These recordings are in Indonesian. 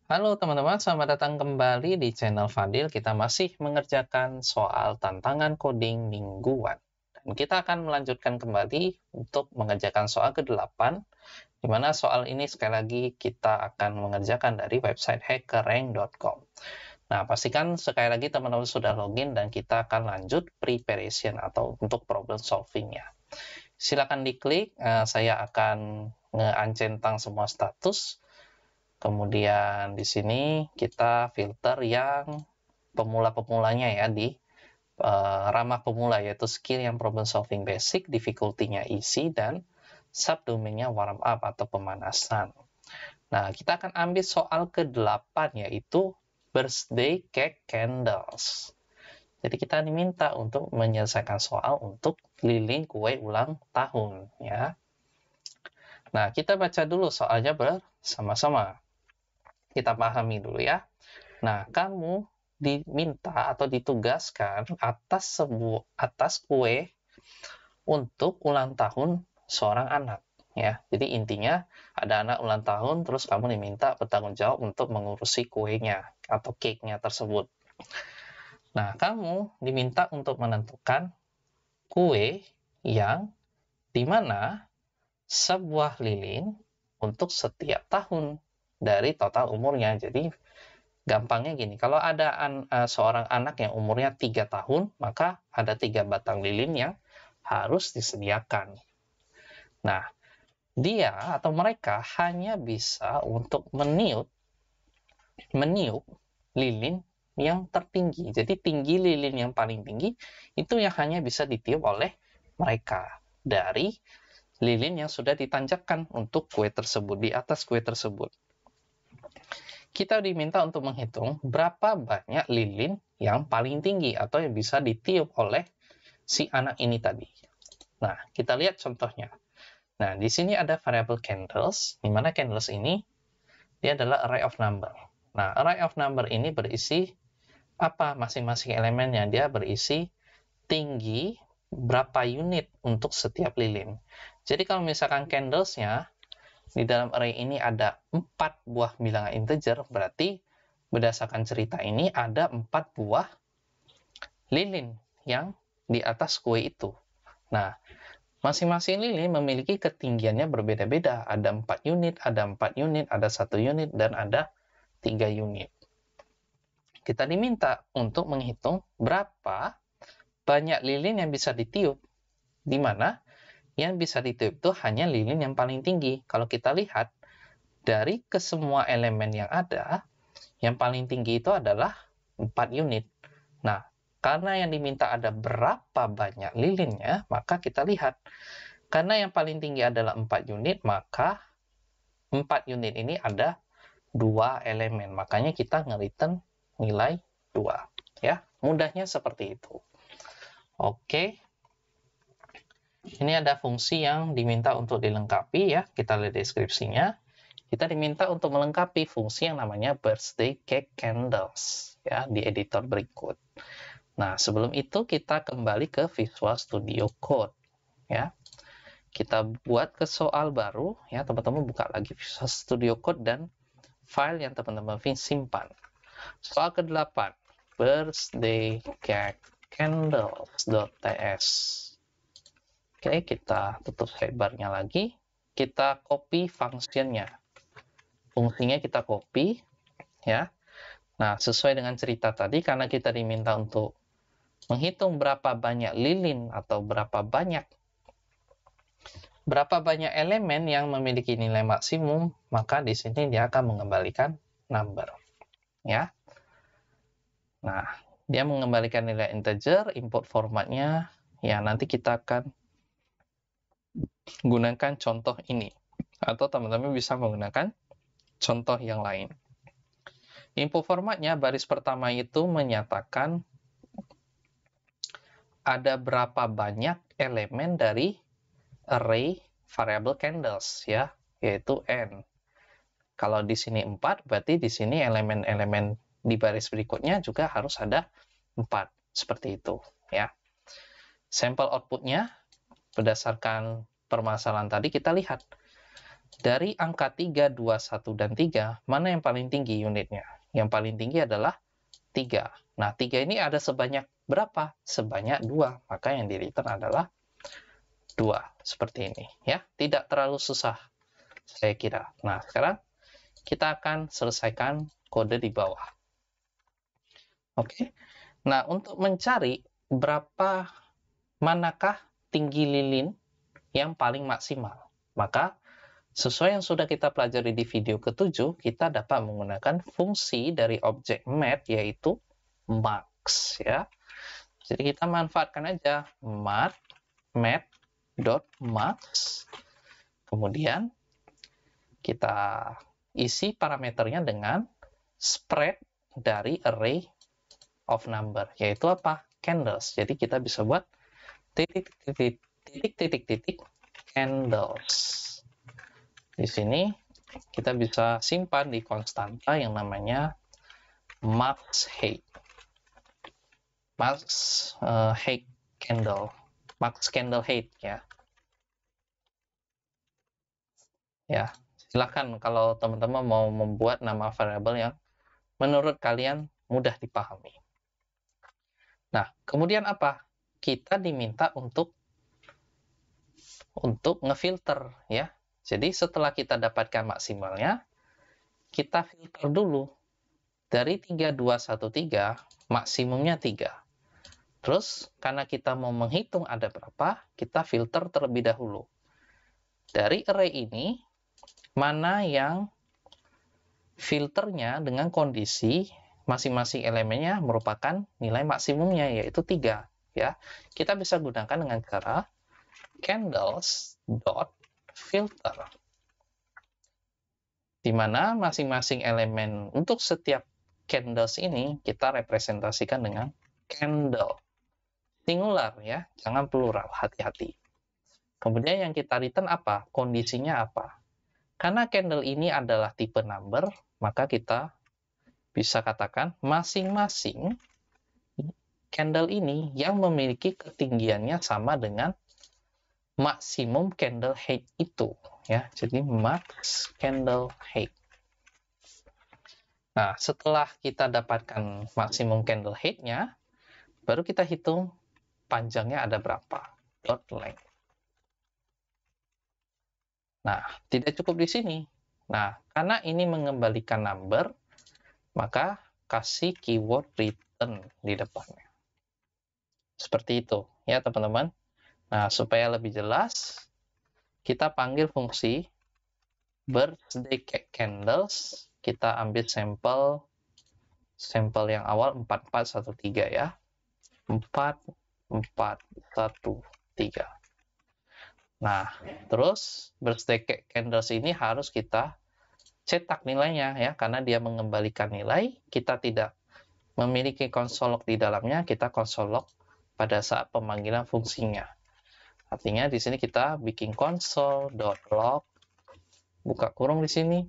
Halo teman-teman, selamat datang kembali di channel Fadil. Kita masih mengerjakan soal tantangan coding mingguan. Dan kita akan melanjutkan kembali untuk mengerjakan soal ke-8, di mana soal ini sekali lagi kita akan mengerjakan dari website hackerrank.com. Nah, pastikan sekali lagi teman-teman sudah login dan kita akan lanjut preparation atau untuk problem solving-nya. Silakan diklik, saya akan nge-uncentang semua status. Kemudian di sini kita filter yang pemula-pemulanya ya, di ramah pemula, yaitu skill yang problem solving basic, difficulty-nya easy, dan subdomainnya warm up atau pemanasan. Nah, kita akan ambil soal ke-8, yaitu birthday cake candles. Jadi kita diminta untuk menyelesaikan soal untuk lilin kue ulang tahun ya. Nah, kita baca dulu soalnya bersama-sama. Kita pahami dulu ya. Nah, kamu diminta atau ditugaskan atas kue untuk ulang tahun seorang anak ya. Jadi intinya ada anak ulang tahun, terus kamu diminta bertanggung jawab untuk mengurusi kuenya atau cake-nya tersebut. Nah, kamu diminta untuk menentukan kue yang dimana sebuah lilin untuk setiap tahun dari total umurnya. Jadi gampangnya gini, kalau ada seorang anak yang umurnya 3 tahun, maka ada 3 batang lilin yang harus disediakan. Nah, dia atau mereka hanya bisa untuk meniup lilin yang tertinggi. Jadi tinggi lilin yang paling tinggi itu yang hanya bisa ditiup oleh mereka dari lilin yang sudah ditanjakan untuk kue tersebut, di atas kue tersebut. Kita diminta untuk menghitung berapa banyak lilin yang paling tinggi atau yang bisa ditiup oleh si anak ini tadi. Nah, kita lihat contohnya. Nah, di sini ada variable candles, di mana candles ini dia adalah array of number. Nah, array of number ini berisi apa masing-masing elemennya? Dia berisi tinggi berapa unit untuk setiap lilin. Jadi kalau misalkan candlesnya di dalam array ini ada 4 buah bilangan integer, berarti berdasarkan cerita ini ada 4 buah lilin yang di atas kue itu. Nah, masing-masing lilin memiliki ketinggiannya berbeda-beda. Ada 4 unit, ada 4 unit, ada 1 unit, dan ada 3 unit. Kita diminta untuk menghitung berapa banyak lilin yang bisa ditiup, di mana yang bisa ditiup itu hanya lilin yang paling tinggi. Kalau kita lihat, dari kesemua elemen yang ada, yang paling tinggi itu adalah 4 unit. Nah, karena yang diminta ada berapa banyak lilinnya, maka kita lihat. Karena yang paling tinggi adalah 4 unit, maka 4 unit ini ada 2 elemen. Makanya kita nge-return nilai 2. Ya, mudahnya seperti itu. Oke. Ini ada fungsi yang diminta untuk dilengkapi ya. Kita lihat deskripsinya. Kita diminta untuk melengkapi fungsi yang namanya birthday cake candles ya di editor berikut. Nah, sebelum itu kita kembali ke Visual Studio Code ya. Kita buat ke soal baru ya, teman-teman buka lagi Visual Studio Code dan file yang teman-teman simpan. Soal ke-8, birthday cake candles.ts. Oke, kita tutup sidebar-nya lagi. Kita copy function-nya. Fungsinya kita copy, ya. Nah, sesuai dengan cerita tadi, karena kita diminta untuk menghitung berapa banyak lilin atau berapa banyak elemen yang memiliki nilai maksimum, maka di sini dia akan mengembalikan number, ya. Nah, dia mengembalikan nilai integer, input formatnya, ya nanti kita akan gunakan contoh ini. Atau teman-teman bisa menggunakan contoh yang lain. Input formatnya, baris pertama itu menyatakan ada berapa banyak elemen dari array variable candles, ya, yaitu n. Kalau di sini 4, berarti di sini elemen-elemen di baris berikutnya juga harus ada 4. Seperti itu, ya. Sampel outputnya, berdasarkan permasalahan tadi, kita lihat Dari angka 3, 2, 1, dan 3, mana yang paling tinggi unitnya? Yang paling tinggi adalah 3. Nah, 3 ini ada sebanyak berapa? Sebanyak 2. Maka yang di-return adalah 2. Seperti ini. Ya, tidak terlalu susah, saya kira. Nah, sekarang kita akan selesaikan kode di bawah. Oke. Nah, untuk mencari manakah tinggi lilin yang paling maksimal, maka sesuai yang sudah kita pelajari di video ke-7, kita dapat menggunakan fungsi dari objek math, yaitu max, ya. Jadi kita manfaatkan aja math.max, kemudian kita isi parameternya dengan spread dari array of number, yaitu apa? Candles. Jadi kita bisa buat titik candles. Di sini kita bisa simpan di konstanta yang namanya max height. Height candle. Max candle height, ya. Ya, silakan kalau teman-teman mau membuat nama variabel yang menurut kalian mudah dipahami. Nah, kemudian apa? Kita diminta untuk ngefilter, ya. Jadi setelah kita dapatkan maksimalnya, kita filter dulu. Dari 3, 2, 1, 3, maksimumnya 3. Terus, karena kita mau menghitung ada berapa, kita filter terlebih dahulu. Dari array ini, mana yang filternya dengan kondisi masing-masing elemennya merupakan nilai maksimumnya, yaitu 3. Ya. Kita bisa gunakan dengan cara candles.filter, di mana masing-masing elemen untuk setiap candles ini kita representasikan dengan candle. Singular, ya, jangan plural, hati-hati. Kemudian yang kita return apa? Kondisinya apa? Karena candle ini adalah tipe number, maka kita bisa katakan masing-masing candle ini yang memiliki ketinggiannya sama dengan maksimum candle height itu, ya. Jadi max candle height. Nah, setelah kita dapatkan maksimum candle height-nya, baru kita hitung panjangnya ada berapa. Dot length. Nah, tidak cukup di sini. Nah, karena ini mengembalikan number, maka kasih keyword return di depannya. Seperti itu, ya teman-teman. Nah, supaya lebih jelas, kita panggil fungsi birthday candles. Kita ambil sampel yang awal 4413, ya. 4413. Nah, terus birthday candles ini harus kita cetak nilainya, ya, karena dia mengembalikan nilai. Kita tidak memiliki console log di dalamnya, kita console log pada saat pemanggilan fungsinya. Artinya di sini kita bikin console.log, buka kurung di sini,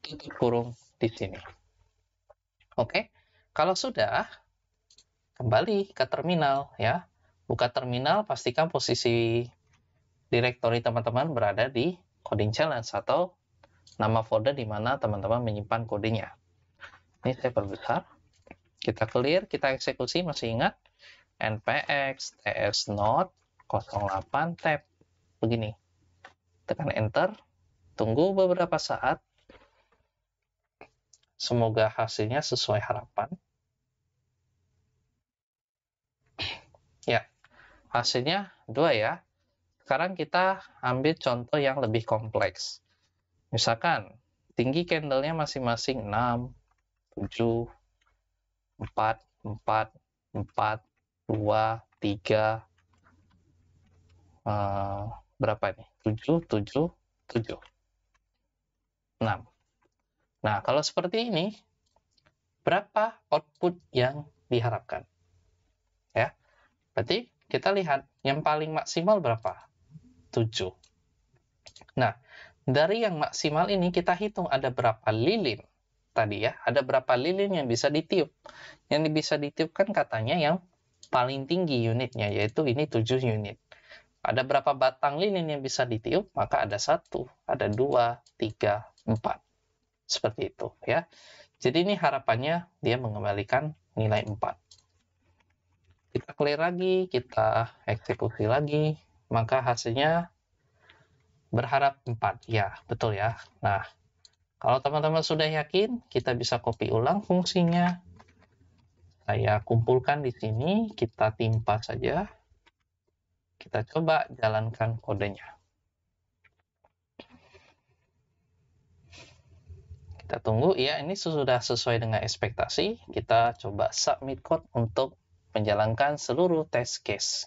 tutup kurung di sini. Oke, kalau sudah, kembali ke terminal, ya. Buka terminal, pastikan posisi direktori teman-teman berada di coding challenge atau nama folder di mana teman-teman menyimpan kodenya. Ini saya perbesar. Kita clear, kita eksekusi, masih ingat? npx tsnode 08 tab. Begini. Tekan enter. Tunggu beberapa saat. Semoga hasilnya sesuai harapan. Ya, hasilnya 2, ya. Sekarang kita ambil contoh yang lebih kompleks. Misalkan, tinggi candle-nya masing-masing 6, 7, 4, 4, 4, 2, 3, berapa nih? 7, 7, 7, 6. Nah, kalau seperti ini, berapa output yang diharapkan? Ya, berarti kita lihat yang paling maksimal berapa? 7. Nah, dari yang maksimal ini kita hitung ada berapa lilin tadi, ya. Ada berapa lilin yang bisa ditiup. Yang bisa ditiupkan katanya yang paling tinggi unitnya, yaitu ini 7 unit. Ada berapa batang lilin yang bisa ditiup? Maka ada 1, ada 2, 3, 4. Seperti itu ya. Jadi ini harapannya dia mengembalikan nilai 4. Kita clear lagi, kita eksekusi lagi, maka hasilnya berharap 4. Ya, betul ya. Nah, kalau teman-teman sudah yakin, kita bisa copy ulang fungsinya. Saya kumpulkan di sini, kita timpa saja. Kita coba jalankan kodenya. Kita tunggu, ya ini sudah sesuai dengan ekspektasi. Kita coba submit code untuk menjalankan seluruh test case.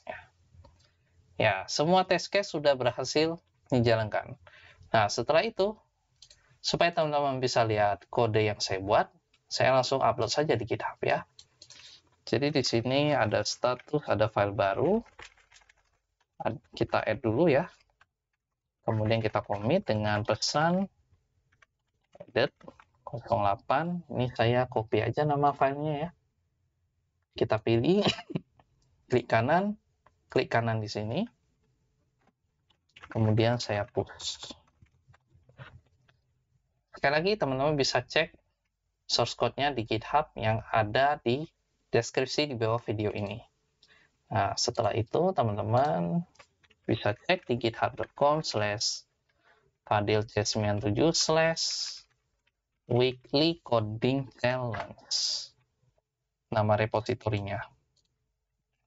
Ya, semua test case sudah berhasil dijalankan. Nah, setelah itu, supaya teman-teman bisa lihat kode yang saya buat, saya langsung upload saja di GitHub ya. Jadi di sini ada status, ada file baru. Kita add dulu ya. Kemudian kita commit dengan pesan edit 08. Ini saya copy aja nama filenya ya. Kita pilih, klik kanan di sini. Kemudian saya push. Sekali lagi teman-teman bisa cek source code-nya di GitHub yang ada di deskripsi di bawah video ini. Nah, setelah itu teman-teman bisa cek di github.com/fadilc97/weekly coding challenge. Nama repositorinya.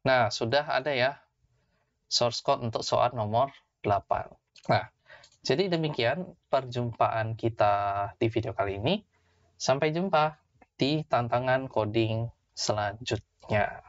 Nah, sudah ada ya source code untuk soal nomor 8. Nah, jadi demikian perjumpaan kita di video kali ini. Sampai jumpa di tantangan coding selanjutnya.